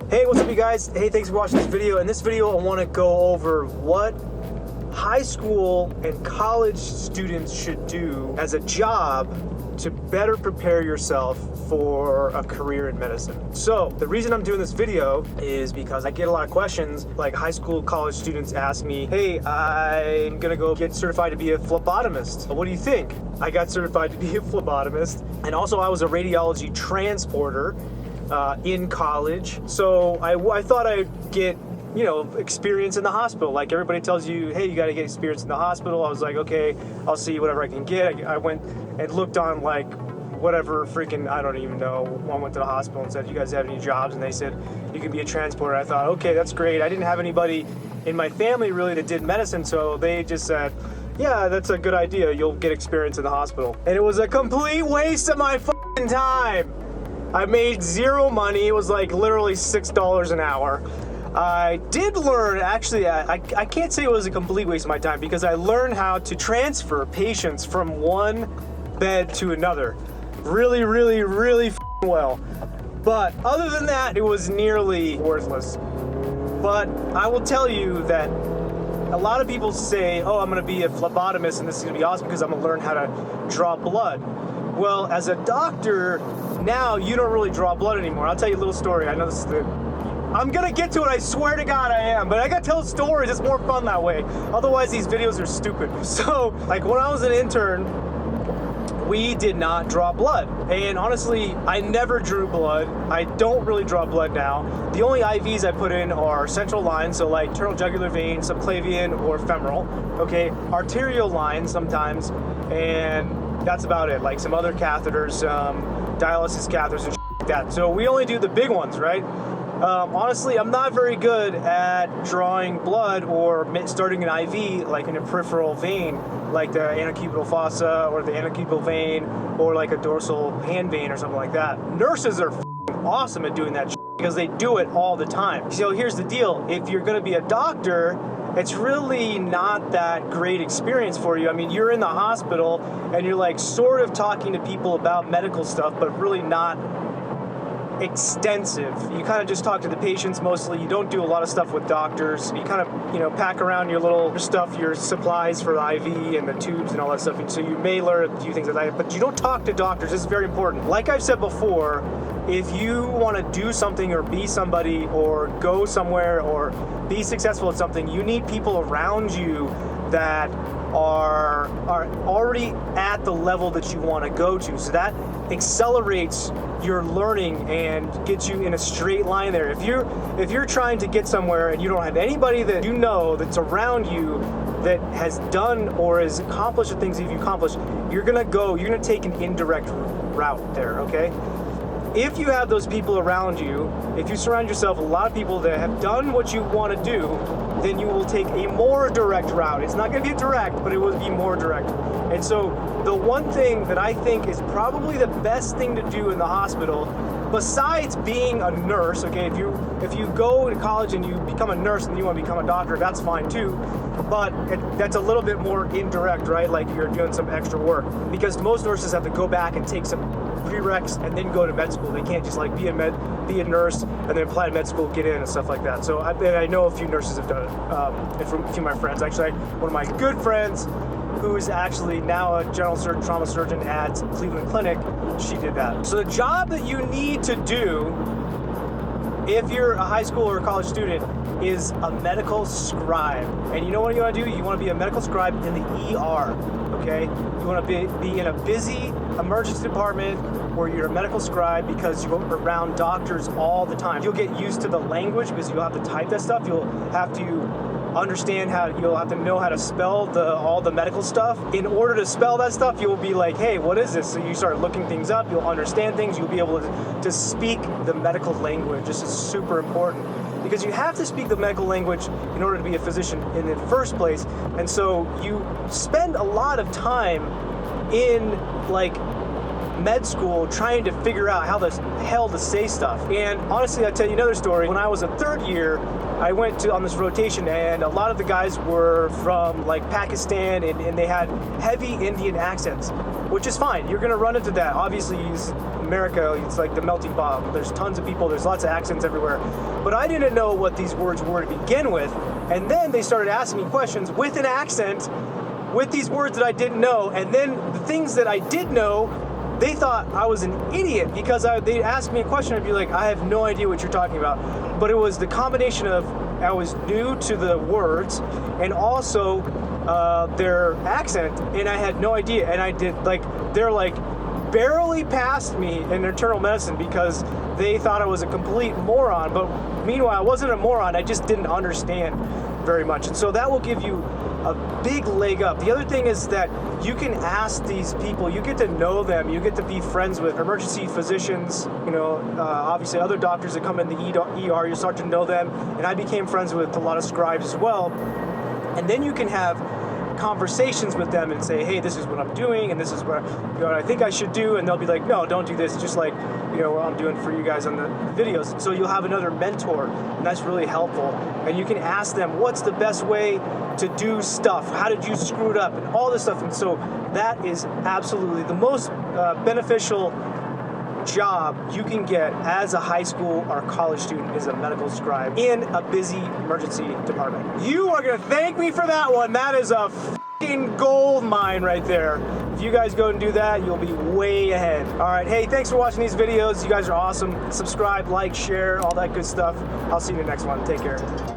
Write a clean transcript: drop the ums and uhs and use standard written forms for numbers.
Hey, what's up you guys? Hey, thanks for watching this video. In this video, I want to go over what high school and college students should do as a job to better prepare yourself for a career in medicine. So the reason I'm doing this video is because I get a lot of questions, like high school, college students ask me, hey, I'm gonna go get certified to be a phlebotomist. What do you think? I got certified to be a phlebotomist, and also I was a radiology transporter in college. So I thought I'd get, you know, experience in the hospital. Like everybody tells you, hey, you got to get experience in the hospital. I was like, okay, I'll see whatever I can get. I went and looked on like whatever freaking, I don't even know. I went to the hospital and said, you guys have any jobs? And they said, you can be a transporter. I thought, okay, that's great. I didn't have anybody in my family really that did medicine. So they just said, yeah, that's a good idea. You'll get experience in the hospital. And it was a complete waste of my fucking time. I made zero money. It was like literally $6 an hour. I did learn, actually, I can't say it was a complete waste of my time because I learned how to transfer patients from one bed to another. Really, really, really well. But other than that, it was nearly worthless. But I will tell you that a lot of people say, oh, I'm gonna be a phlebotomist and this is gonna be awesome because I'm gonna learn how to draw blood. Well, as a doctor, now you don't really draw blood anymore. I'll tell you a little story. I know this is I'm gonna get to it, I swear to God I am, but I gotta tell stories, it's more fun that way. Otherwise these videos are stupid. So, like when I was an intern, we did not draw blood. And honestly, I never drew blood. I don't really draw blood now. The only IVs I put in are central lines, so like internal jugular vein, subclavian, or femoral. Okay, arterial lines sometimes, and that's about it. Like some other catheters, dialysis catheters and shit like that. So we only do the big ones, right? Honestly, I'm not very good at drawing blood or starting an IV like in a peripheral vein, like the antecubital fossa or the antecubital vein or like a dorsal hand vein or something like that. Nurses are awesome at doing that shit because they do it all the time. So here's the deal. If you're going to be a doctor, it's really not that great experience for you. I mean, you're in the hospital and you're like sort of talking to people about medical stuff, but really not extensive. You kind of just talk to the patients mostly. You don't do a lot of stuff with doctors. You kind of, you know, pack around your little stuff, your supplies for the IV and the tubes and all that stuff. And so you may learn a few things like that, but you don't talk to doctors. This is very important. Like I've said before, if you want to do something or be somebody or go somewhere or be successful at something, you need people around you that are already at the level that you want to go to. So that accelerates your learning and gets you in a straight line there. If you're trying to get somewhere and you don't have anybody that you know that's around you that has done or has accomplished the things that you've accomplished, you're gonna take an indirect route there, okay? If you have those people around you, if you surround yourself with a lot of people that have done what you want to do, then you will take a more direct route. It's not going to be direct, but it will be more direct. And so the one thing that I think is probably the best thing to do in the hospital, besides being a nurse, okay, if you go to college and you become a nurse and you want to become a doctor, that's fine too, but that's a little bit more indirect, right? Like you're doing some extra work, because most nurses have to go back and take some prereqs and then go to med school. They can't just like be a nurse and then apply to med school, get in and stuff like that. So I know a few nurses have done it, and from a few of my friends. Actually, one of my good friends, who is actually now a general surgeon, trauma surgeon at Cleveland Clinic, she did that. So the job that you need to do if you're a high school or a college student is a medical scribe. And you know what you want to do? You want to be a medical scribe in the ER, okay? You want to be in a busy emergency department where you're a medical scribe because you're around doctors all the time. You'll get used to the language because you'll have to type that stuff. You'll have to understand you'll have to know how to spell all the medical stuff. In order to spell that stuff, you'll be like, hey, what is this? So you start looking things up, you'll understand things, you'll be able to speak the medical language. This is super important because you have to speak the medical language in order to be a physician in the first place. And so you spend a lot of time in like med school trying to figure out how the hell to say stuff. And honestly, I'll tell you another story. When I was a third year, I went on this rotation, and a lot of the guys were from like Pakistan, and they had heavy Indian accents, which is fine. You're gonna run into that. Obviously, it's America, it's like the melting pot. There's tons of people, there's lots of accents everywhere. But I didn't know what these words were to begin with. And then they started asking me questions with an accent, with these words that I didn't know. And then the things that I did know, they thought I was an idiot because they'd ask me a question, I'd be like, I have no idea what you're talking about. But it was the combination of I was new to the words and also their accent, and I had no idea. And I did they're like barely passed me in internal medicine because they thought I was a complete moron. But meanwhile, I wasn't a moron. I just didn't understand very much. And so that will give you a big leg up. The other thing is that you can ask these people, you get to know them, you get to be friends with emergency physicians, obviously other doctors that come in the ER, you start to know them. And I became friends with a lot of scribes as well. And then you can have conversations with them and say, hey, this is what I'm doing, and this is what I think I should do, and they'll be like, no, don't do this, just like what I'm doing for you guys on the videos. So you'll have another mentor, and that's really helpful. And you can ask them, what's the best way to do stuff? How did you screw it up? And all this stuff. And so that is absolutely the most beneficial job you can get as a high school or college student is a medical scribe in a busy emergency department. You are going to thank me for that one. That is a f***ing gold mine right there. If you guys go and do that, you'll be way ahead. All right, hey, thanks for watching these videos. You guys are awesome. Subscribe, like, share, all that good stuff. I'll see you in the next one. Take care.